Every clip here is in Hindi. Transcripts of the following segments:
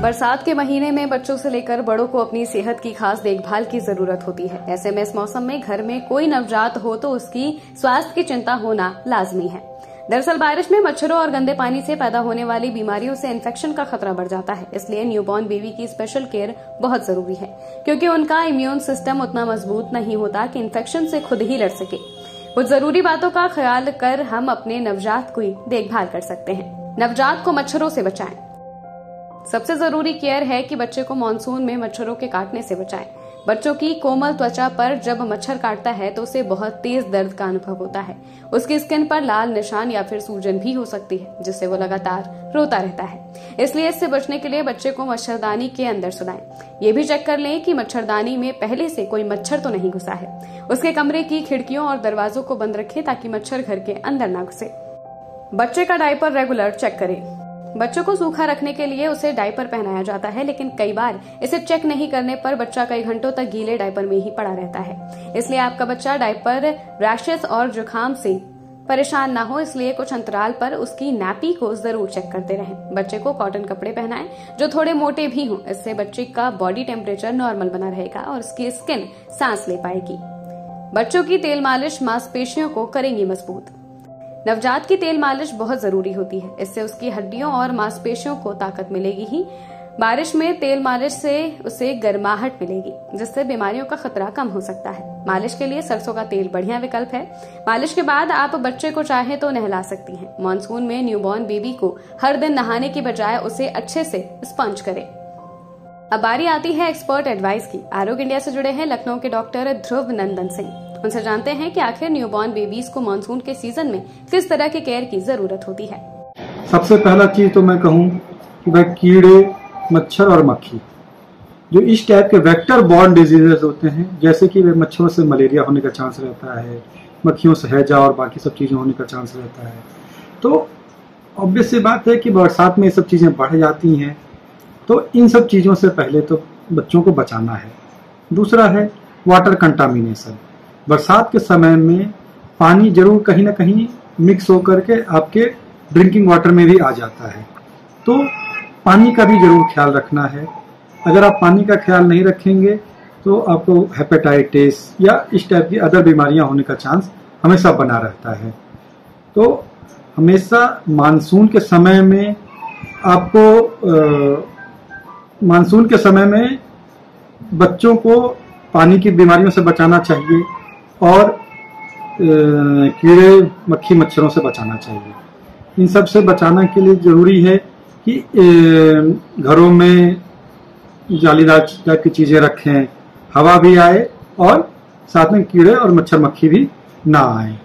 बरसात के महीने में बच्चों से लेकर बड़ों को अपनी सेहत की खास देखभाल की जरूरत होती है। ऐसे में इस मौसम में घर में कोई नवजात हो तो उसकी स्वास्थ्य की चिंता होना लाजमी है। दरअसल बारिश में मच्छरों और गंदे पानी से पैदा होने वाली बीमारियों से इन्फेक्शन का खतरा बढ़ जाता है। इसलिए न्यूबॉर्न बेबी की स्पेशल केयर बहुत जरूरी है, क्योंकि उनका इम्यून सिस्टम उतना मजबूत नहीं होता कि इन्फेक्शन से खुद ही लड़ सके। कुछ जरूरी बातों का ख्याल कर हम अपने नवजात की देखभाल कर सकते हैं। नवजात को मच्छरों से बचाएं। सबसे जरूरी केयर है कि बच्चे को मानसून में मच्छरों के काटने से बचाएं। बच्चों की कोमल त्वचा पर जब मच्छर काटता है तो उसे बहुत तेज दर्द का अनुभव होता है। उसकी स्किन पर लाल निशान या फिर सूजन भी हो सकती है, जिससे वो लगातार रोता रहता है। इसलिए इससे बचने के लिए बच्चे को मच्छरदानी के अंदर सुलाएं। ये भी चेक कर लें कि मच्छरदानी में पहले से कोई मच्छर तो नहीं घुसा है। उसके कमरे की खिड़कियों और दरवाजों को बंद रखें ताकि मच्छर घर के अंदर ना घुसे। बच्चे का डायपर रेगुलर चेक करें। बच्चों को सूखा रखने के लिए उसे डायपर पहनाया जाता है, लेकिन कई बार इसे चेक नहीं करने पर बच्चा कई घंटों तक गीले डायपर में ही पड़ा रहता है। इसलिए आपका बच्चा डायपर रैशेस और जुकाम से परेशान ना हो, इसलिए कुछ अंतराल पर उसकी नैपी को जरूर चेक करते रहें। बच्चे को कॉटन कपड़े पहनाएं जो थोड़े मोटे भी हों। इससे बच्चे का बॉडी टेम्परेचर नॉर्मल बना रहेगा और उसकी स्किन सांस ले पाएगी। बच्चों की तेल मालिश मांसपेशियों को करेंगी मजबूत। नवजात की तेल मालिश बहुत जरूरी होती है। इससे उसकी हड्डियों और मांसपेशियों को ताकत मिलेगी ही। बारिश में तेल मालिश से उसे गर्माहट मिलेगी, जिससे बीमारियों का खतरा कम हो सकता है। मालिश के लिए सरसों का तेल बढ़िया विकल्प है। मालिश के बाद आप बच्चे को चाहे तो नहला सकती हैं। मानसून में न्यूबॉर्न बेबी को हर दिन नहाने की बजाय उसे अच्छे से स्पंज करें। अब बारी आती है एक्सपर्ट एडवाइस की। आरोग्य इंडिया से जुड़े हैं लखनऊ के डॉक्टर ध्रुव नंदन सिंह। उनसे जानते हैं कि आखिर न्यूबॉर्न बेबीज को मानसून के सीजन में किस तरह के केयर की जरूरत होती है। सबसे पहला चीज तो मैं कहूँ कि भाई कीड़े, मच्छर और मक्खी जो इस टाइप के वेक्टर बॉर्न डिजीजेस होते हैं, जैसे कि मच्छरों से मलेरिया होने का चांस रहता है, मक्खियों से हैजा और बाकी सब चीजें होने का चांस रहता है। तो ऑब्वियस सी बात है कि बरसात में ये सब चीजें बढ़ जाती हैं। तो इन सब चीजों से पहले तो बच्चों को बचाना है। दूसरा है वाटर कंटामिनेशन। बरसात के समय में पानी जरूर कहीं ना कहीं मिक्स होकर के आपके ड्रिंकिंग वाटर में भी आ जाता है। तो पानी का भी जरूर ख्याल रखना है। अगर आप पानी का ख्याल नहीं रखेंगे तो आपको हेपेटाइटिस या इस टाइप की अदर बीमारियां होने का चांस हमेशा बना रहता है। तो हमेशा मानसून के समय में मानसून के समय में बच्चों को पानी की बीमारियों से बचाना चाहिए और कीड़े, मक्खी, मच्छरों से बचाना चाहिए। इन सब से बचाने के लिए जरूरी है कि घरों में जालीदार टाइप की चीजें रखें, हवा भी आए और साथ में कीड़े और मच्छर मक्खी भी ना आए।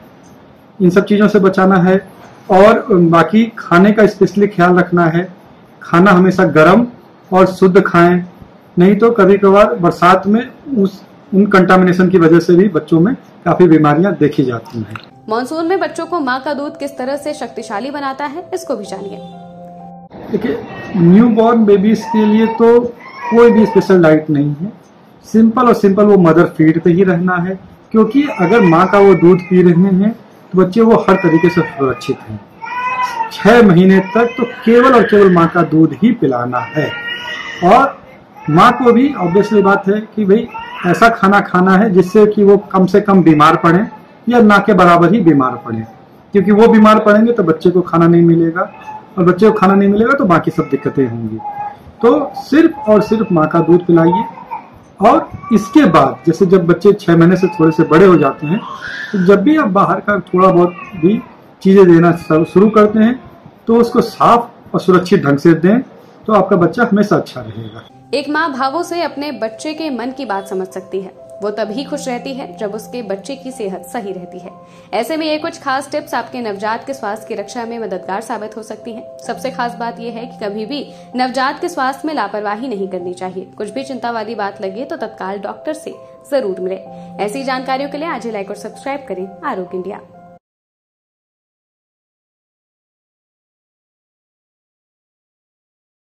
इन सब चीजों से बचाना है। और बाकी खाने का स्पेशली ख्याल रखना है। खाना हमेशा गर्म और शुद्ध खाएं, नहीं तो कभी कभार बरसात में उन कंटामिनेशन की वजह से भी बच्चों में काफी बीमारियां देखी जाती हैं। मानसून में बच्चों को माँ का दूध किस तरह से शक्तिशाली बनाता है, इसको भी जानिए। देखिए, न्यूबॉर्न बेबीज के लिए तो कोई भी स्पेशल डाइट नहीं है। सिंपल और सिंपल वो मदर फीड पे ही रहना है, क्योंकि अगर माँ का वो दूध पी रहे हैं तो बच्चे वो हर तरीके से सुरक्षित हैं। 6 महीने तक तो केवल और केवल माँ का दूध ही पिलाना है। और माँ को भी ऑब्वियसली बात है कि भाई ऐसा खाना खाना है जिससे कि वो कम से कम बीमार पड़े या ना के बराबर ही बीमार पड़े, क्योंकि वो बीमार पड़ेंगे तो बच्चे को खाना नहीं मिलेगा और बच्चे को खाना नहीं मिलेगा तो बाकी सब दिक्कतें होंगी। तो सिर्फ और सिर्फ माँ का दूध पिलाइए। और इसके बाद जैसे जब बच्चे 6 महीने से थोड़े से बड़े हो जाते हैं तो जब भी आप बाहर का थोड़ा बहुत भी चीजें देना शुरू करते हैं तो उसको साफ और सुरक्षित ढंग से दें, तो आपका बच्चा हमेशा अच्छा रहेगा। एक माँ भावों से अपने बच्चे के मन की बात समझ सकती है। वो तभी खुश रहती है जब उसके बच्चे की सेहत सही रहती है। ऐसे में ये कुछ खास टिप्स आपके नवजात के स्वास्थ्य की रक्षा में मददगार साबित हो सकती हैं। सबसे खास बात यह है कि कभी भी नवजात के स्वास्थ्य में लापरवाही नहीं करनी चाहिए। कुछ भी चिंता वाली बात लगे तो तत्काल डॉक्टर से जरूर मिले। ऐसी जानकारियों के लिए आज ही लाइक और सब्सक्राइब करें आरोग्य इंडिया।